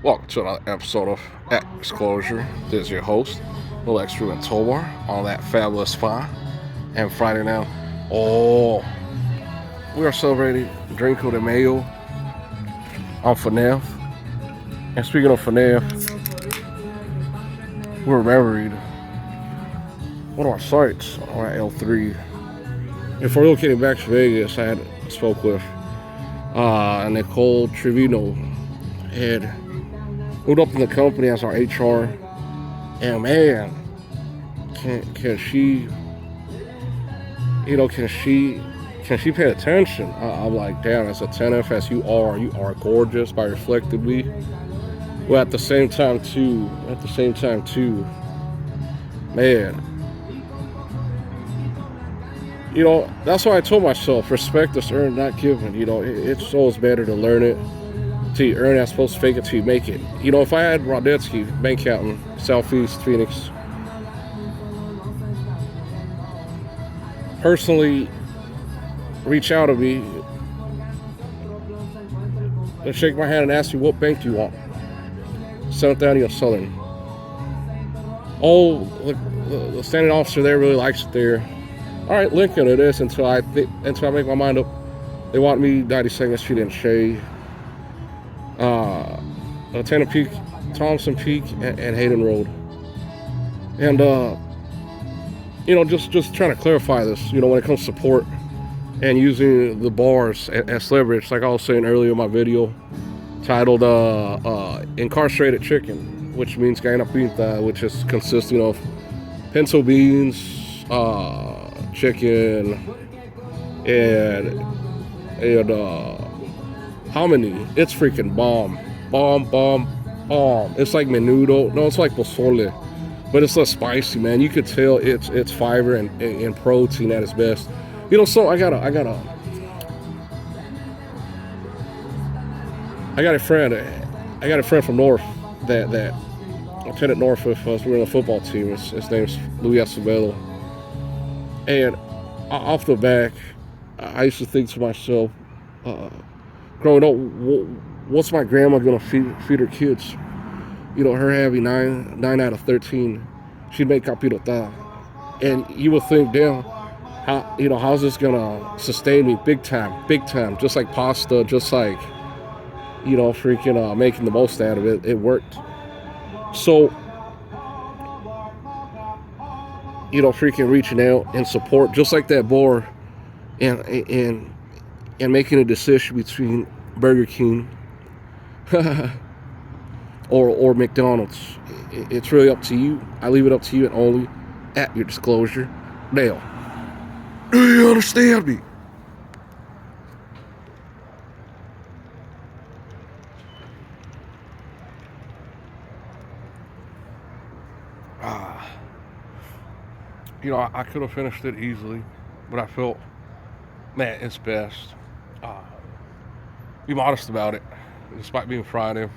Welcome to another episode of Disclosure. This is your host, Lil Extra and Tobar, on that fabulous spot. And Friday now, we are celebrating Drinco de Mayo on FNAF. And speaking of FNAF, we're remembering one of our sites on L3. And for relocating back to Vegas, I had spoke with Nicole Trevino, had moved up in the company as our HR, and man, can she pay attention? I'm like, damn, as attentive as you are gorgeous by reflecting me. Well, at the same time too, man, that's why I told myself, respect is earned, not given. It's always better to learn it till you earn it, as opposed to fake it till you make it. If I had Rodetsky, bank accountant, Southeast Phoenix, personally reach out to me and shake my hand and ask you, what bank do you want? 7th Avenue or Southern? Oh, the standing officer there really likes it there. All right, Lincoln it is until I make my mind up. They want me 92nd Street in Shea, Lieutenant Peak, Thompson Peak, and Hayden Road. And just trying to clarify this. When it comes to support and using the bars as leverage, like I was saying earlier in my video, titled "Incarcerated Chicken," which means gaina pinta, which is consisting of pinto beans, chicken, and hominy. It's freaking bomb. It's like menudo. No, it's like pozole, but it's less spicy, man. You could tell it's fiber and protein at its best. So I got a friend from North that Lieutenant North with us. We're on the football team. His name's Luis Acevedo. And off the back, I used to think to myself, growing up, what's my grandma gonna feed her kids? Her having 9 out of 13, she'd make capirota, and you would think, damn, how's this gonna sustain me big time? Just like pasta, just like freaking making the most out of it. It worked. So freaking reaching out and support, just like that bar, and making a decision between Burger King or McDonald's. It's really up to you. I leave it up to you and only at your disclosure. Now, do you understand me? I could have finished it easily, but I felt, man, it's best. Be modest about it, despite being Friday.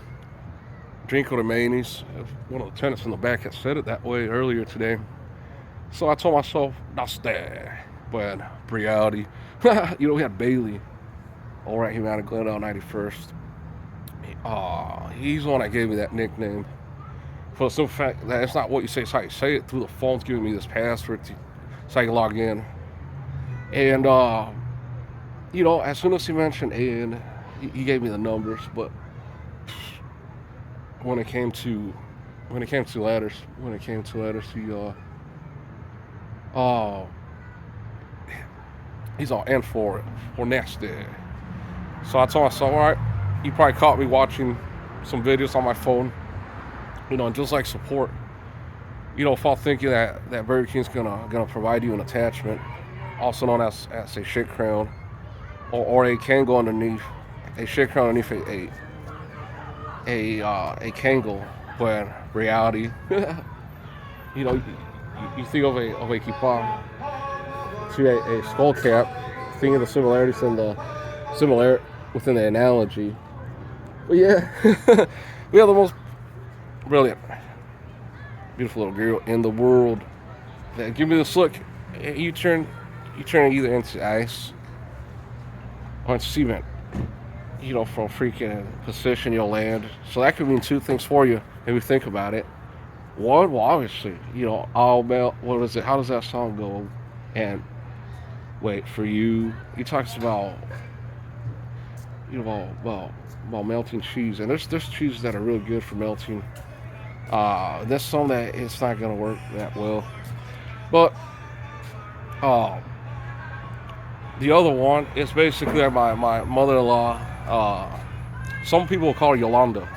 Drinco de mayonnaise. One of the tenants in the back had said it that way earlier today. So I told myself, that's that. But reality, we had Bailey, all right, here out of Glendale 91st. He's the one that gave me that nickname. For the simple fact that it's not what you say, it's how you say it. Through the phone's giving me this password so I can log in. And, as soon as he mentioned Ian, he gave me the numbers, but when it came to letters, he's all in for nasty. So I told myself, all right, he probably caught me watching some videos on my phone, and just like support, if I'm thinking that Burger King's gonna provide you an attachment, also known as a shit crown, or a can go underneath, a shit crown underneath a Kangol, but reality, you think of a kippah to a skull cap, think of the similarities within the analogy. But yeah, we have the most brilliant, beautiful little girl in the world. Give me this look. You turn either into ice or into cement. from freaking position you'll land. So that could mean two things for you if you think about it. One, well, obviously, all male. What is it? How does that song go? And wait for you. He talks about about melting cheese, and there's cheeses that are really good for melting. That's something that it's not gonna work that well. But uh, the other one is basically my mother-in-law. Some people call her Yolanda,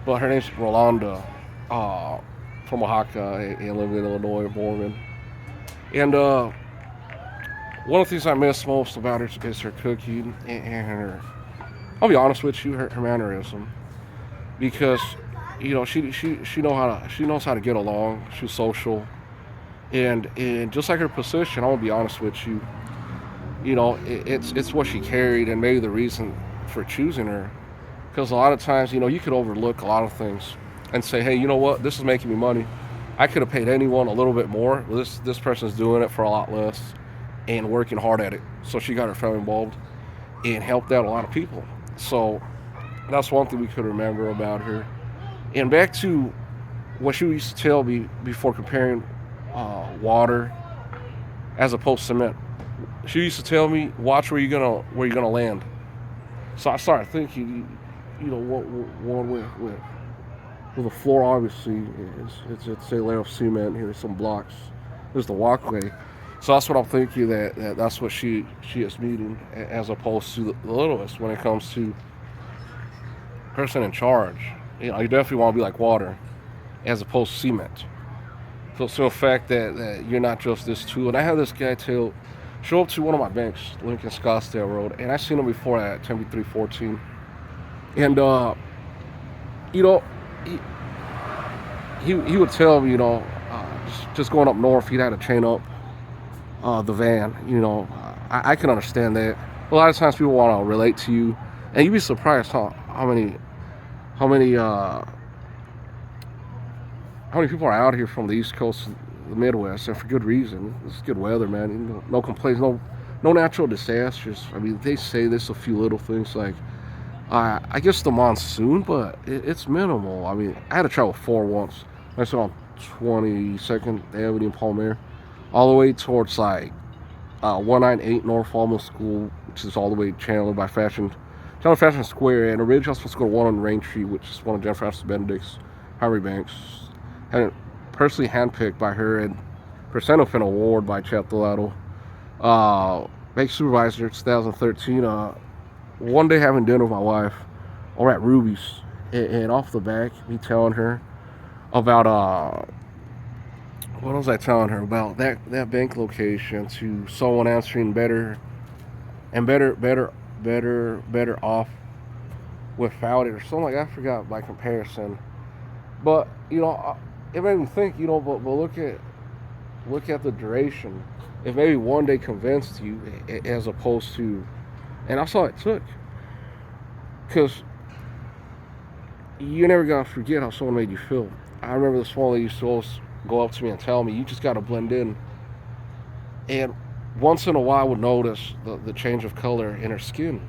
but her name's Rolanda. Uh, from Oaxaca and living in Illinois, Mormon. And one of the things I miss most about her is her cooking and her. I'll be honest with you, her mannerism, because she knows how to get along. She's social, and just like her position, I'm gonna be honest with you. It's what she carried, and maybe the reason for choosing her. Because a lot of times, you could overlook a lot of things and say, hey, you know what, this is making me money. I could have paid anyone a little bit more. Well, this person's doing it for a lot less and working hard at it. So she got her family involved and helped out a lot of people. So that's one thing we could remember about her. And back to what she used to tell me before comparing water as opposed to cement. She used to tell me, "Watch where you're gonna land." So I started thinking, one with the floor obviously it's a layer of cement. Here's some blocks. There's the walkway. So that's what I'm thinking that's what she is meeting as opposed to the littlest when it comes to person in charge. You definitely want to be like water as opposed to cement. So the fact that you're not just this tool. And I had this guy show up to one of my banks, Lincoln Scottsdale Road, and I seen him before at 10B314. And you know, he, he would tell me, just going up north, he'd had to chain up the van. I can understand that. A lot of times people want to relate to you, and you'd be surprised how many how many uh, how many people are out here from the East Coast, the Midwest, and for good reason. It's good weather, man. No complaints, no natural disasters. I mean, they say there's a few little things like I guess the monsoon, but it's minimal. I mean, I had to travel 4 once. I saw on 22nd Avenue in Palmer, all the way towards like 198 North Alma School, which is all the way channeled by Chandler Fashion Square. And originally I was supposed to go to one on Rain Tree, which is one of Jennifer Aniston Benedict's Harvey Banks. Had it personally handpicked by her and presented with an award by Chad Delato. Bank supervisor 2013. One day having dinner with my wife over at Ruby's, and off the back, me telling her about what was I telling her about that bank location to someone answering better and better off without it or something like that. I forgot by comparison, but it made me think. But look at the duration. If maybe one day convinced you, as opposed to, and that's all it took. Because you never gotta forget how someone made you feel. I remember this one lady used to always go up to me and tell me, "You just gotta blend in." And once in a while, I would notice the change of color in her skin.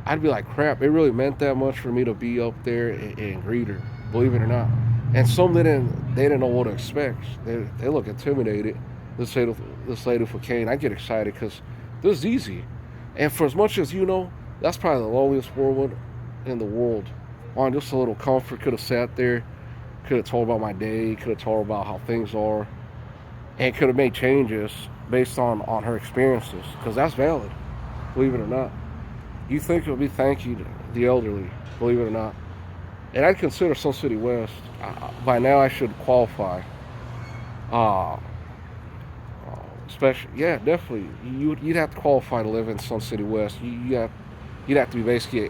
I'd be like, "Crap! It really meant that much for me to be up there and greet her." Believe it or not. And some they didn't know what to expect. They look intimidated. This lady for Kane, I get excited because this is easy. And for as much as that's probably the loneliest woman in the world. On just a little comfort, could have sat there, could have told about my day, could have told about how things are, and could have made changes based on her experiences, because that's valid, believe it or not. You think it would be thank you to the elderly, believe it or not. And I'd consider Sun City West, by now I should qualify. Uh, Especially, yeah, definitely. You'd have to qualify to live in Sun City West. You'd have to be basically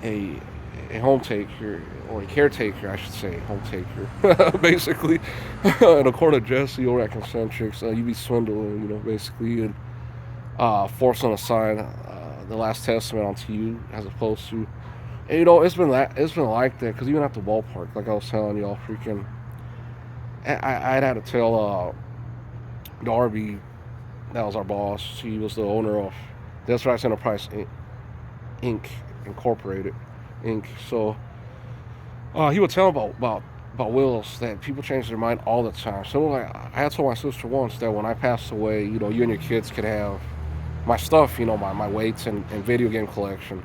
a home taker, or a caretaker, I should say, home taker, basically. And according to Jesse over at Concentrics, you'd be swindling, basically, and forcing to sign the Last Testament onto you, as opposed to, and, it's been like that, because even at the ballpark, like I was telling y'all, freaking. I'd had to tell Darby, that was our boss. He was the owner of That's Rights Enterprise Inc. Incorporated Inc. So he would tell about wills that people change their mind all the time. So like, I had told my sister once that when I pass away, you know, you and your kids could have my stuff, you know, my weights and video game collection.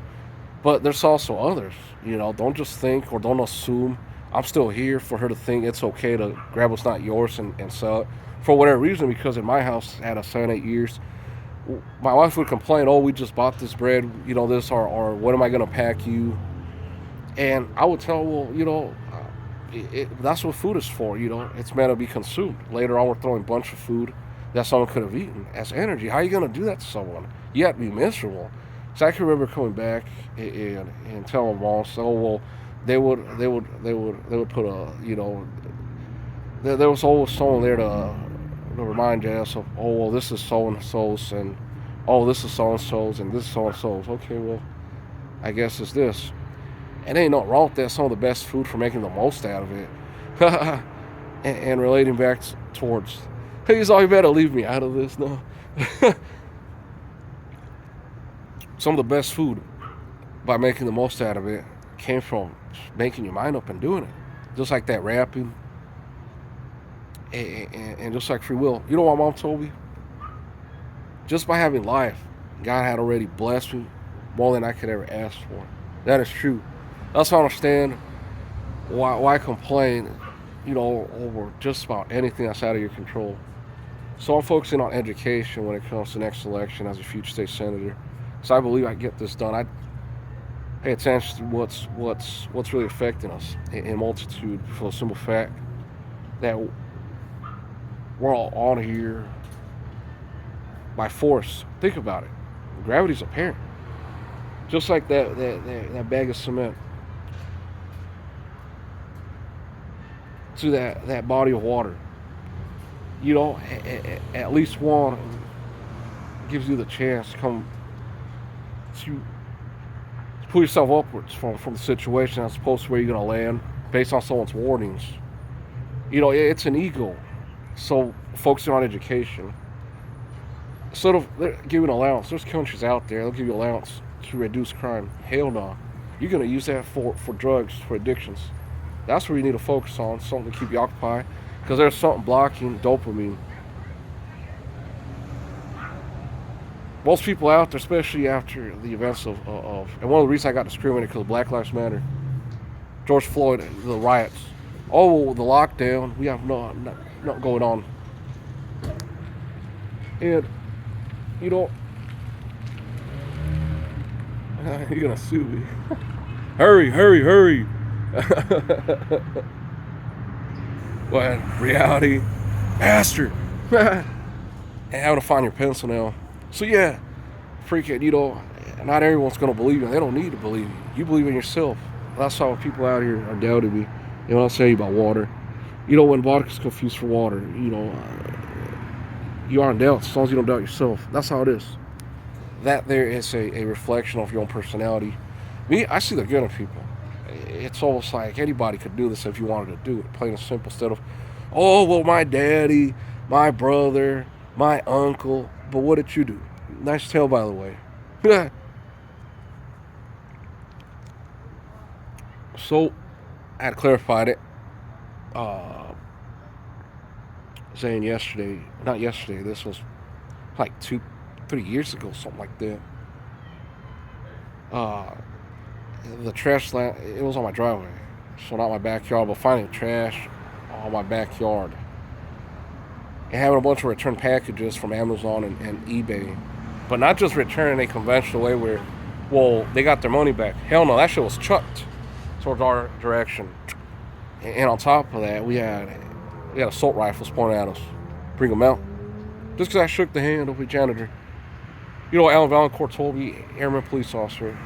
But there's also others, you know. Don't just think or don't assume I'm still here for her to think it's okay to grab what's not yours and sell it for whatever reason. Because in my house, at a 7, 8 years, my wife would complain, "Oh, we just bought this bread, you know, this or what am I gonna pack you?" And I would tell her, well, you know, that's what food is for. You know, it's meant to be consumed. Later on, we're throwing a bunch of food that someone could have eaten as energy. How are you gonna do that to someone? You have to be miserable. So I can remember coming back and telling mom, so well, they would put a, you know, there was always someone there to remind us of, oh well, this is so and so's and oh this is so and so's and this is so and so's. Okay, well, I guess it's this. And ain't nothing wrong with that. Some of the best food for making the most out of it, and relating back towards, hey, he's all you better leave me out of this now. Some of the best food, by making the most out of it, came from making your mind up and doing it. Just like that rapping, and just like free will. You know what my mom told me? Just by having life, God had already blessed me more than I could ever ask for. That is true. That's why I understand why complain, you know, over just about anything that's out of your control. So I'm focusing on education when it comes to the next election as a future state senator. So I believe I can get this done. I pay attention to what's really affecting us in multitude for the simple fact that we're all on here by force. Think about it. Gravity's apparent. Just like that bag of cement to that body of water. You know, at least one gives you the chance to come to pull yourself upwards from the situation as opposed to where you're going to land based on someone's warnings. You know, it's an ego. So focusing on education, instead of giving allowance, there's countries out there they'll give you allowance to reduce crime. Hell no. You're going to use that for drugs, for addictions. That's where you need to focus on, something to keep you occupied, because there's something blocking dopamine. Most people out there, especially after the events of and one of the reasons I got discriminated because of Black Lives Matter, George Floyd, the riots, oh, the lockdown, we have nothing going on. And, you know, you're going to sue me. Hurry. What, reality? Bastard. And having to find your pencil now. So yeah, freaking, you know, not everyone's going to believe you. They don't need to believe you. You believe in yourself. That's how people out here are doubting me. You know, I'll tell you about water. You know, when vodka's confused for water, you know, you aren't doubt as long as you don't doubt yourself. That's how it is. That there is a reflection of your own personality. Me, I see the good in people. It's almost like anybody could do this if you wanted to do it. Plain and simple. Instead of, oh, well, my daddy, my brother, my uncle. But what did you do? Nice tale, by the way. So, I had clarified it. Saying not yesterday, this was like 2-3 years ago, something like that. The trash land, it was on my driveway. So not my backyard, but finding trash on my backyard. And having a bunch of return packages from Amazon and eBay. But not just return in a conventional way where, well, they got their money back. Hell no, that shit was chucked towards our direction. And on top of that, we had assault rifles pointed at us. Bring them out. Just because I shook the hand of a janitor. You know what Alan Valancourt told me? Airman police officer.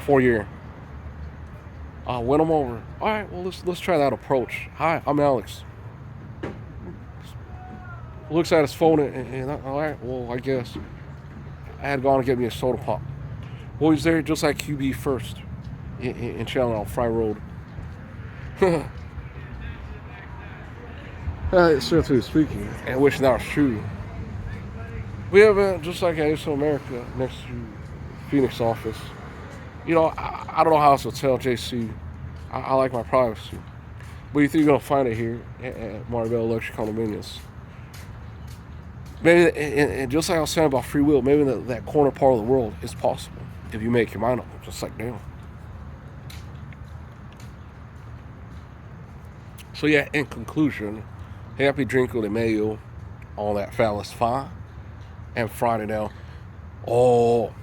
4-year. Win them over. All right, well, let's try that approach. Hi, I'm Alex. Looks at his phone and all right, well, I guess I had gone to get me a soda pop. Well, he's there just like QB first in Chandler on Fry Road. Seriously speaking, and wishing that was true. We have just like ASO America next to Phoenix office. I don't know how else to tell JC. I like my privacy. But you think you're gonna find it here at Marbella Luxury Condominiums? Maybe, and just like I was saying about free will, maybe that corner part of the world is possible if you make your mind up, just like now. So yeah, in conclusion, happy Drinco de Mayo on that phallus 5 and Friday now. Oh,